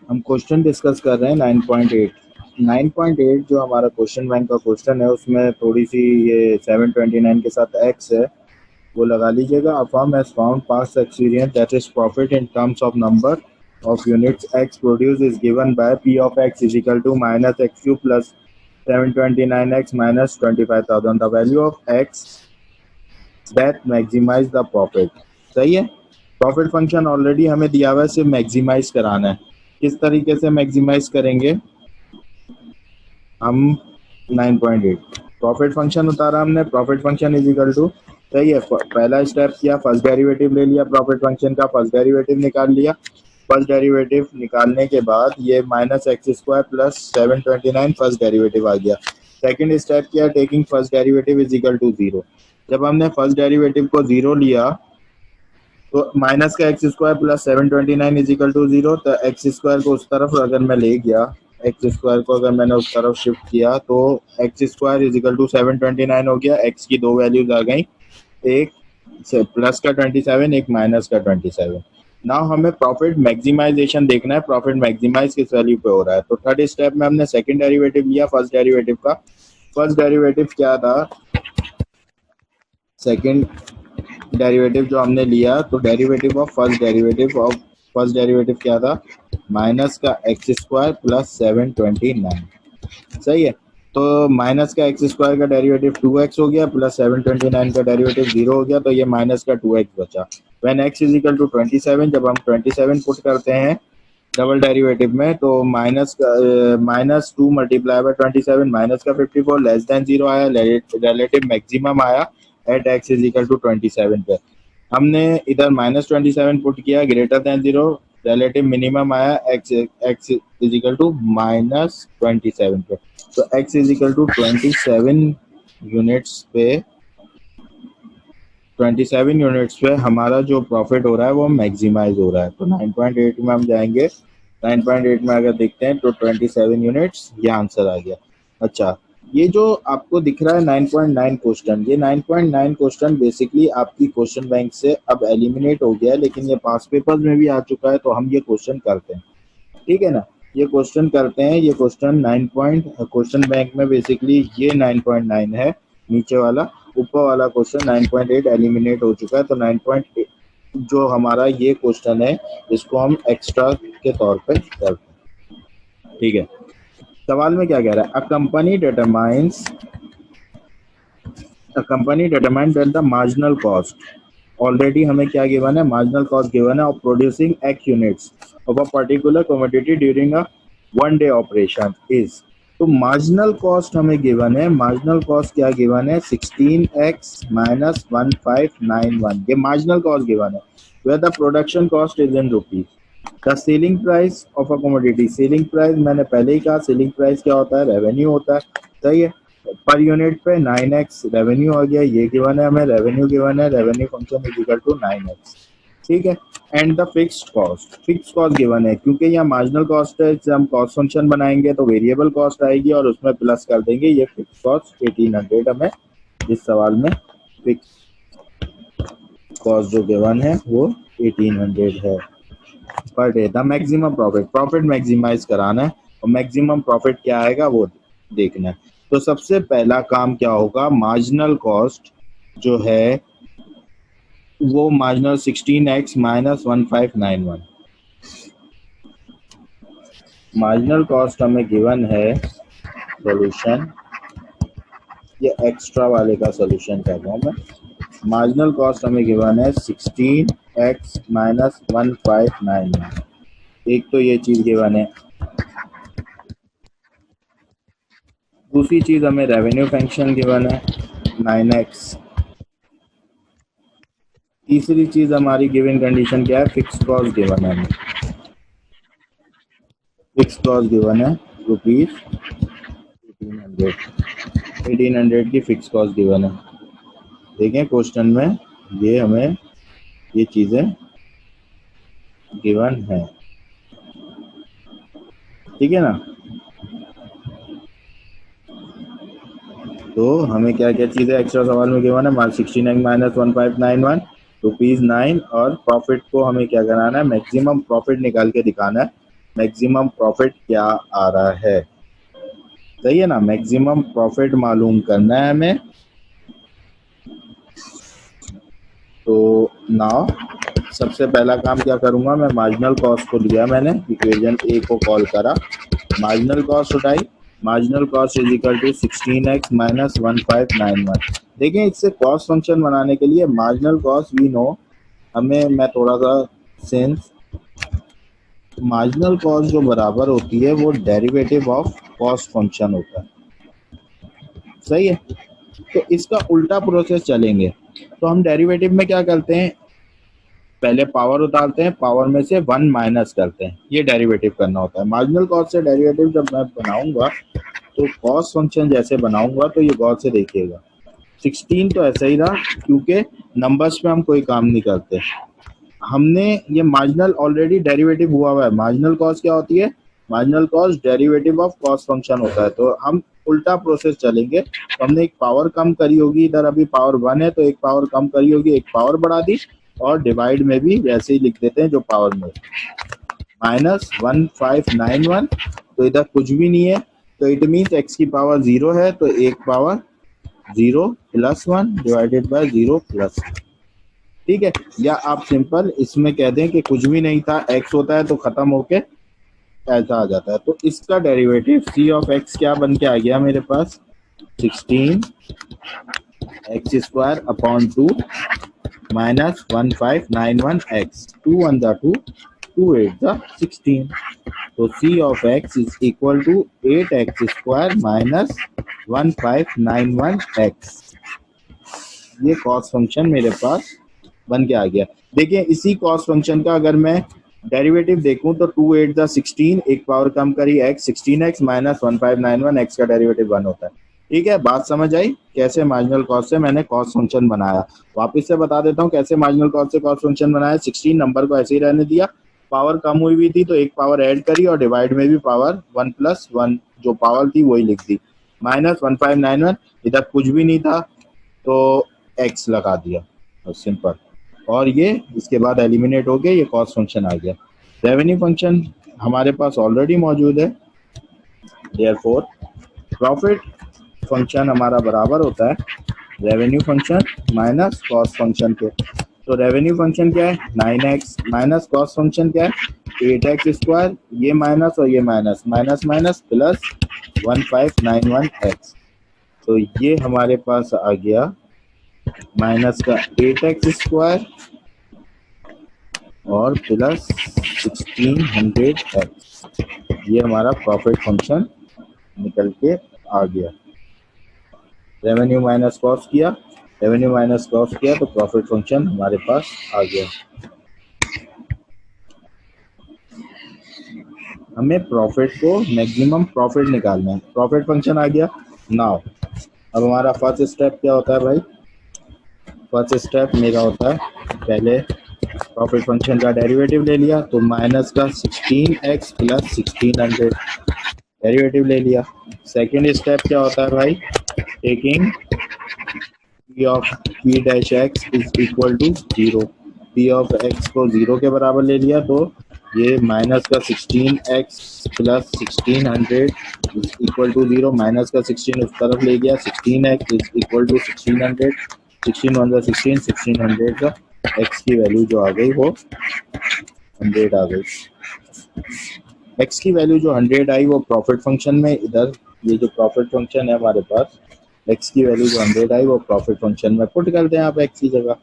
हम question discuss कर रहे हैं 9.8। 9.8 जो हमारा क्वेश्चन बैंक का क्वेश्चन है उसमें थोड़ी सी ये 729 के साथ एक्स है वो लगा लीजिएगा। A firm has found past experience that is profit in terms of number of units x produce is given by P of x is equal to minus x cube plus 729x minus 25,000 the value of x that maximize the profit. सही है। Profit function already हमें दिया हुआ है, सिर्फ maximise कराना है। किस तरीके से मैक्सिमाइज करेंगे हम? 9.8 प्रॉफिट फंक्शन उतारा हमने, profit function is equal to, सही है, पहला स्टेप किया, फर्स्ट डेरिवेटिव ले लिया प्रॉफिट फंक्शन का, फर्स्ट डेरिवेटिव निकाल लिया। फर्स्ट डेरिवेटिव निकालने के बाद ये minus x square plus 729 first derivative आ गया। सेकंड स्टेप किया, taking first derivative is equal to zero. जब हमने फर्स्ट डेरिवेटिव को जीरो लिया तो माइनस का x square plus 729 is equal to zero. तो एक्स स्क्वायर को उस तरफ अगर मैं ले गया, एक्स स्क्वायर को अगर मैंने उस तरफ शिफ्ट किया तो x square is equal to 729 हो गया। एक्स की दो वैल्यूज आ गई, एक प्लस का 27, एक माइनस का 27। नाउ हमें प्रॉफिट मैक्सिमाइजेशन देखना है, प्रॉफिट मैक्सिमाइज किस वैल्यू पे हो रहा है। तो थर्ड स्टेप में हमने सेकंड डेरिवेटिव लिया फर्स्ट डेरिवेटिव का। फर्स्ट डेरिवेटिव क्या था? सेकंड डेरिवेटिव जो हमने लिया तो डेरिवेटिव ऑफ फर्स्ट डेरिवेटिव क्या था? माइनस का एक्स स्क्वायर प्लस 729। सही है। तो माइनस का एक्स स्क्वायर का डेरिवेटिव 2x हो गया प्लस 729 का डेरिवेटिव 0 हो गया, तो ये माइनस का 2x बचा। When x is equal to 27, जब हम 27 पुट करते हैं डबल डेरिवेटिव में तो माइनस 2 मल्टीप्लाई बाय 27 माइनस का 54 लेस देन 0 आया, रिलेटिव मैक्सिमम आया at x is equal to 27 पे। हमने इधर माइनस 27 पुट किया, ग्रेटर देन 0, रिलेटिव मिनिमम आया x is equal to minus 27 पे। तो x is equal to 27 units पे, 27 यूनिट्स पे हमारा जो प्रॉफिट हो रहा है वो मैक्सिमाइज हो रहा है। तो 9.8 में हम जाएंगे, 9.8 में अगर देखते हैं तो 27 यूनिट्स, ये आंसर आ गया। अच्छा, ये जो आपको दिख रहा है 9.9 क्वेश्चन, ये 9.9 क्वेश्चन बेसिकली आपकी क्वेश्चन बैंक से अब एलिमिनेट हो गया है, लेकिन ये पास पेपर्स में भी आ चुका है, तो हम ये क्वेश्चन करते हैं, ठीक है ना। ये क्वेश्चन करते हैं, ये क्वेश्चन क्वेश्चन बैंक में बेसिकली ये 9.9 है नीचे वाला, ऊपर वाला क्वेश्चन 9.8 एलिमिनेट हो चुका है। तो 9.8 जो हमारा ये क्वेश्चन है इसको हम एक्स्ट्रा के तौर पे करते हैं, ठीक है। सवाल में क्या कह रहा है? A company determine that the marginal cost, already हमें क्या गिवन है? मार्जिनल कॉस्ट गिवन है of producing x units of a particular commodity during a 1 day operation is. तो मार्जिनल कॉस्ट हमें गिवन है, मार्जिनल कॉस्ट क्या गिवन है? 16x minus 1591, ये मार्जिनल कॉस्ट गिवन है। Where the production cost is in rupees. The selling price of a commodity, selling price मैंने पहले ही कहा, सेलिंग प्राइस क्या होता है? रेवेन्यू होता है, सही है। पर यूनिट पे 9x रेवेन्यू आ गया, ये गिवन है हमें, रेवेन्यू गिवन है, revenue function is equal to 9x, ठीक है। And the fixed cost given है, क्योंकि यहाँ मार्जिनल कॉस्ट है, जब हम कॉस्ट फंक्शन बनाएंगे तो वेरिएबल कॉस्ट आएगी और उसमें प्लस कर देंगे ये फिक्स कॉस्ट 1800। हमें इस सवाल में फिक्स कॉस्ट जो गिवन है वो 1800 है per day. The maximum profit maximize कराना है और मैक्सिमम प्रॉफिट क्या आएगा वो देखना है। तो सबसे पहला काम क्या होगा? मार्जिनल कॉस्ट जो है वो marginal 16x minus 1591, marginal cost हमें गिवन है, सॉल्यूशन ये एक्स्ट्रा वाले का सॉल्यूशन कर रहा हूँ मैं। मार्जिनल कॉस्ट हमें गिवन है 16x माइनस 1591, एक तो ये चीज गिवन है। दूसरी चीज हमें रेवेन्यू फंक्शन गिवन है 9x। तीसरी चीज हमारी गिवन कंडीशन क्या है? फिक्स कॉस्ट गिवन है, फिक्स कॉस्ट गिवन है रुपीज 1800 की फिक्स कॉस्ट गिवन है। देखें क्वेश्चन में ये हमें ये चीजें गिवन है, ठीक है ना। तो हमें क्या क्या चीजें एक्स्ट्रा सवाल में गिवन है? 16x माइनस 1591 रुपीज 9, और प्रॉफिट को हमें क्या कराना है? मैक्सिमम प्रॉफिट निकाल के दिखाना है मैक्सिमम प्रॉफिट क्या आ रहा है, सही है ना। मैक्सिमम प्रॉफिट मालूम करना है हमें। तो नाउ सबसे पहला काम क्या करूंगा, मैं मार्जिनल कॉस्ट को लिया, मैंने इक्वेशन ए को कॉल करा, मार्जिनल कॉस्ट उठाई, marginal cost is equal to 16x minus 1591। देखें, इससे कॉस्ट फंक्शन बनाने के लिए मार्जिनल कॉस्ट वी नो, हमें मैं थोड़ा सा सेंस, मार्जिनल कॉस्ट जो बराबर होती है वो डेरिवेटिव ऑफ कॉस्ट फंक्शन होता है, सही है। तो इसका उल्टा प्रोसेस चलेंगे, तो हम डेरिवेटिव में क्या करते हैं, पहले पावर उतारते हैं, पावर में से 1 माइनस करते हैं, ये डेरिवेटिव करना होता है। मार्जिनल कॉस्ट से डेरिवेटिव जब मैं बनाऊंगा तो कॉस्ट फंक्शन जैसे बनाऊंगा तो ये गौर से देखिएगा, 16 तो ऐसा ही रहा क्योंकि नंबर्स पे हम कोई काम नहीं करते, हमने ये मार्जिनल ऑलरेडी डेरिवेटिव हुआ है। मार्जिनल कॉस्ट क्या होती है, marginal cost derivative of cost function होता है। तो हम उल्टा प्रोसेस चलेंगे, तो हमने एक पावर कम करी होगी, इधर अभी पावर 1 है तो एक पावर कम करी होगी, एक पावर बढ़ा दी, और डिवाइड में भी वैसे ही लिख देते हैं जो पावर में, माइनस 1591, तो इधर कुछ भी नहीं है, तो इट मीन्स एक्स की पावर 0 है, तो एक power 0 plus 1 divided by 0 plus, ठीक है। या आप सिंपल इसमें कह दें कि कुछ भी नहीं था, एक्स होता है तो खत्म होके ऐसा आ जाता है। तो इसका डेरिवेटिव सी ऑफ एक्स क्या बन के आ गया मेरे पास, 16 x square upon 2 minus 1591 x, 2 1 the 2, 2 8 the 16, तो C of x is equal to 8 x square minus 1591 x, ये कॉस्ट फंक्शन मेरे पास बन के आ गया। देखिए, इसी कॉस्ट फंक्शन का अगर मैं डेरिवेटिव देखूं तो 2 8 द 16, एक पावर कम करी x, 16x माइनस 1591 x का डेरिवेटिव 1 होता है, ठीक है। बात समझ आई कैसे मार्जिनल कॉस्ट से मैंने कॉस्ट फंक्शन बनाया। वापस से बता देता हूँ कैसे मार्जिनल कॉस्ट से कॉस्ट फंक्शन बनाया। 16 नंबर को ऐसे ही रहने दिया, पावर कम हुई हुई थी तो एक पावर ऐड करी, और डिवाइड में भी पावर 1 प्लस 1 जो पावर थी वही लिख दी, माइनस 1591, इधर कुछ भी नहीं था तो x लगा दिया, सिंपल, और ये इसके बाद एलिमिनेट हो गया, ये कॉस्ट फंक्शन आ गया। रेवेन्यू फंक्शन हमारे पास ऑलरेडी मौजूद है, देयरफॉर प्रॉफिट फंक्शन हमारा बराबर होता है revenue function minus cost function के। तो रेवेन्यू फंक्शन क्या है, 9x, माइनस कॉस्ट फंक्शन क्या है 8x स्क्वायर, ये माइनस और ये minus, minus minus plus 1591x, तो ये हमारे पास आ गया माइनस का 8x स्क्वायर और प्लस 1600x, ये हमारा प्रॉफिट फंक्शन निकल के आ गया। रेवेन्यू माइनस कॉस्ट किया, रेवेन्यू माइनस कॉस्ट किया तो प्रॉफिट फंक्शन हमारे पास आ गया। हमें प्रॉफिट को मैक्सिमम प्रॉफिट निकालना है, प्रॉफिट फंक्शन आ गया। नाउ अब हमारा फर्स्ट स्टेप क्या होता है भाई, फर्स्ट स्टेप मेरा होता है पहले प्रॉफिट फंक्शन का डेरिवेटिव ले लिया, तो माइनस का 16x प्लस 1600 डेरिवेटिव ले लिया। सेकेंड स्टेप क्या होता है भाई, taking p of p dash x is equal to 0, p of x को 0 के बराबर ले लिया, तो ये माइनस का 16x plus 1600 is equal to 0, minus का 16 उस तरफ ले गया, 16x इज इक्वल टू 1600, 16 1 16, 1600 का x की वैल्यू जो आ गई वो 100 आ गई। x की वैल्यू जो 100 आई वो प्रॉफिट फंक्शन में, इधर ये जो प्रॉफिट फंक्शन है हमारे पास, x की वैल्यू जो 100 आई वो प्रॉफिट फंक्शन में पुट कर दें आप x की जगह।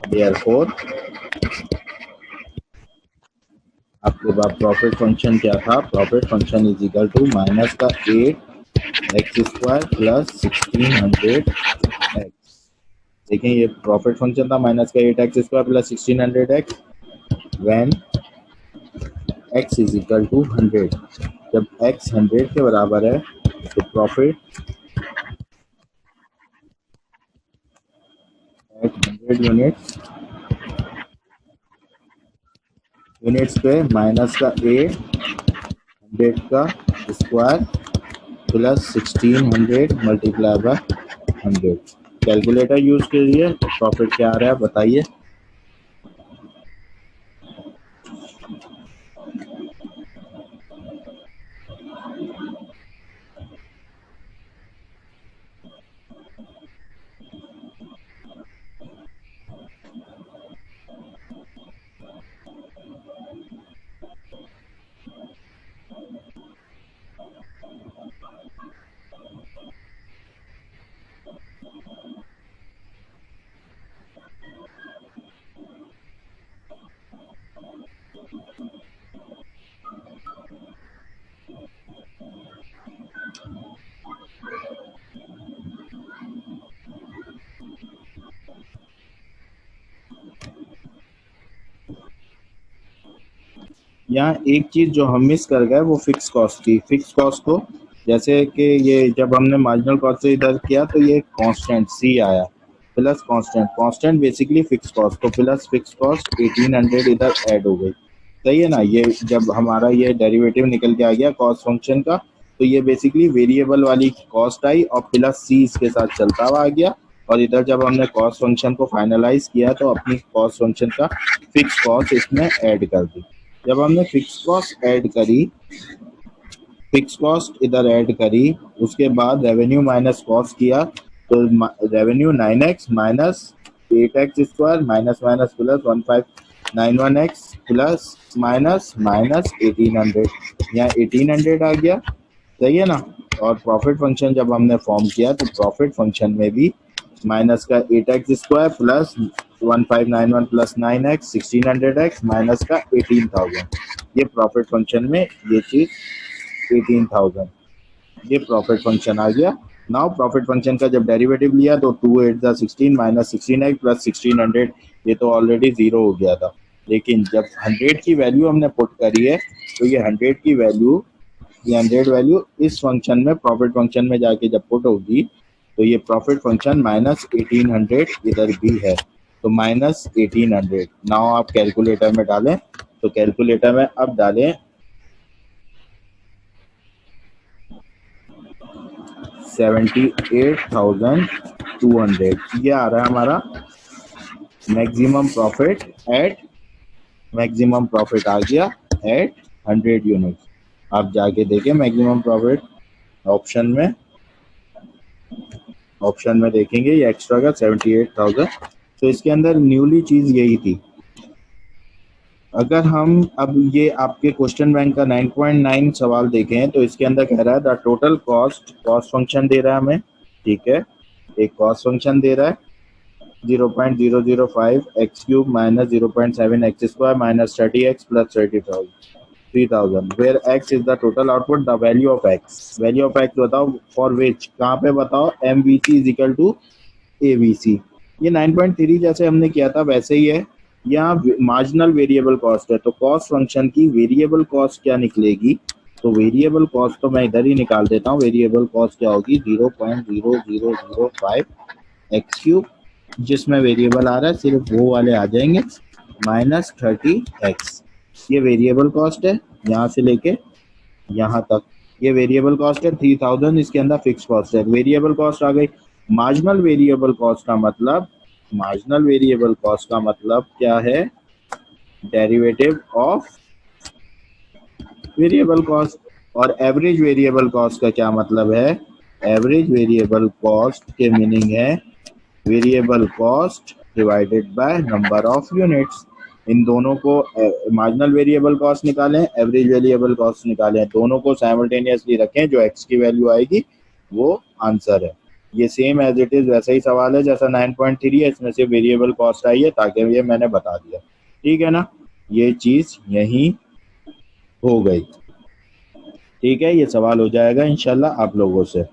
देयरफॉर आपके पास प्रॉफिट फंक्शन क्या था, profit function is equal to minus का 8x स्क्वायर प्लस 1600x। देखें ये प्रॉफिट फंक्शन था माइनस का 8x square plus 1600x when x is equal to 100, जब x 100 के बराबर है तो प्रॉफिट एट 100 यूनिट्स पे माइनस का 800 का square plus 1600 multiply by 100। Calculator use कीजिए, प्रॉफिट क्या आ रहा है बताइए। यहाँ एक चीज जो हम मिस कर गए वो फिक्स कॉस्ट थी। फिक्स कॉस्ट को जैसे कि ये जब हमने मार्जिनल कॉस्ट से इधर किया तो ये कांस्टेंट सी आया plus constant, constant basically fix cost, तो प्लस फिक्स कॉस्ट 1800 इधर ऐड हो गई। सही है ना। ये जब हमारा ये डेरिवेटिव निकल के आ गया कॉस्ट फंक्शन का, तो ये बेसिकली वेरिएबल वाली कॉस्ट आई और प्लस सी इसके साथ चलता हुआ आ गया। और इधर जब हमने कॉस्ट फंक्शन को फाइनलाइज किया तो अपनी कॉस्ट फंक्शन का फिक्स कॉस्ट इसमें ऐड कर दी। जब हमने फिक्स कॉस्ट ऐड करी, फिक्स कॉस्ट इधर ऐड करी, उसके बाद रेवेन्यू माइनस कॉस्ट किया, तो revenue 9x minus 8x square minus minus plus 1591x plus minus minus 1800, यहाँ 1800 आ गया। सही है ना। और प्रॉफिट फंक्शन जब हमने फॉर्म किया तो प्रॉफिट फंक्शन में भी माइनस का 8x square plus 1591 plus 9x 1600x minus का 18,000, ये प्रॉफिट फंक्शन में ये चीज 18,000, ये प्रॉफिट फंक्शन आ गया। नाउ प्रॉफिट फंक्शन का जब डेरिवेटिव लिया तो 2 8 16 माइनस 16x प्लस 1600, ये तो ऑलरेडी जीरो हो गया था। लेकिन जब 100 की वैल्यू हमने पुट करी है तो ये 100 की वैल्यू, ये 100 वैल्यू इस फंक्शन में प्रॉफिट फंक्शन में जाके जब पुट होगी तो ये प्रॉफिट फंक्शन माइनस 1800 इधर भी है, तो माइनस 1800। नाउ आप कैलकुलेटर में डालें, तो कैलकुलेटर में अब डालें 78,200, ये आ रहा है हमारा maximum profit at, maximum profit आ गया एट 100 यूनिट। आप जाके देखें मैक्सिमम प्रॉफिट ऑप्शन में देखेंगे ये एक्स्ट्रा का 78,000। तो इसके अंदर न्यूली चीज यही थी। अगर हम अब ये आपके क्वेश्चन बैंक का 9.9 सवाल देखें तो इसके अंदर कह रहा है the total cost, cost function दे रहा है हमें, ठीक है, एक कॉस्ट फंक्शन दे रहा है 0.005 x cube minus 0.7 x square minus 30x plus 3000 where x is the total output, the value of x, value of x बताओ फॉर विच, कहाँ पे बताओ, MVC is equal to ABC। ये 9.3 जैसे हमने किया था वैसे ही है। यहाँ मार्जिनल वेरिएबल कॉस्ट है तो कॉस्ट फंक्शन की वेरिएबल कॉस्ट क्या निकलेगी, तो वेरिएबल कॉस्ट तो मैं इधर ही निकाल देता हूँ। वेरिएबल कॉस्ट क्या होगी 0.0005 एक्स क्यूब, जिसमें वेरिएबल आ रहा है सिर्फ वो वाले आ जाएंगे माइनस 30x, ये वेरिएबल कॉस्ट है यहाँ से लेके यहाँ तक, ये वेरिएबल कॉस्ट है 3000, इसके अंदर फिक्स कॉस्ट है, वेरिएबल कॉस्ट आ गई। मार्जिनल वेरिएबल कॉस्ट का मतलब, मार्जिनल वेरिएबल कॉस्ट का मतलब क्या है, डेरिवेटिव ऑफ वेरिएबल कॉस्ट। और एवरेज वेरिएबल कॉस्ट का क्या मतलब है, एवरेज वेरिएबल कॉस्ट के मीनिंग है variable cost divided by number of units. इन दोनों को मार्जिनल वेरिएबल कॉस्ट निकालें, एवरेज वेरिएबल कॉस्ट निकालें, दोनों को साइमल्टेनियसली रखें, जो एक्स की वैल्यू आएगी वो आंसर है। ये सेम एज इट इज वैसा ही सवाल है जैसा 9.3 है, इसमें से वेरिएबल कॉस्ट आई है ताकि ये मैंने बता दिया, ठीक है ना। ये चीज यही हो गई, ठीक है, ये सवाल हो जाएगा इंशाल्लाह आप लोगों से।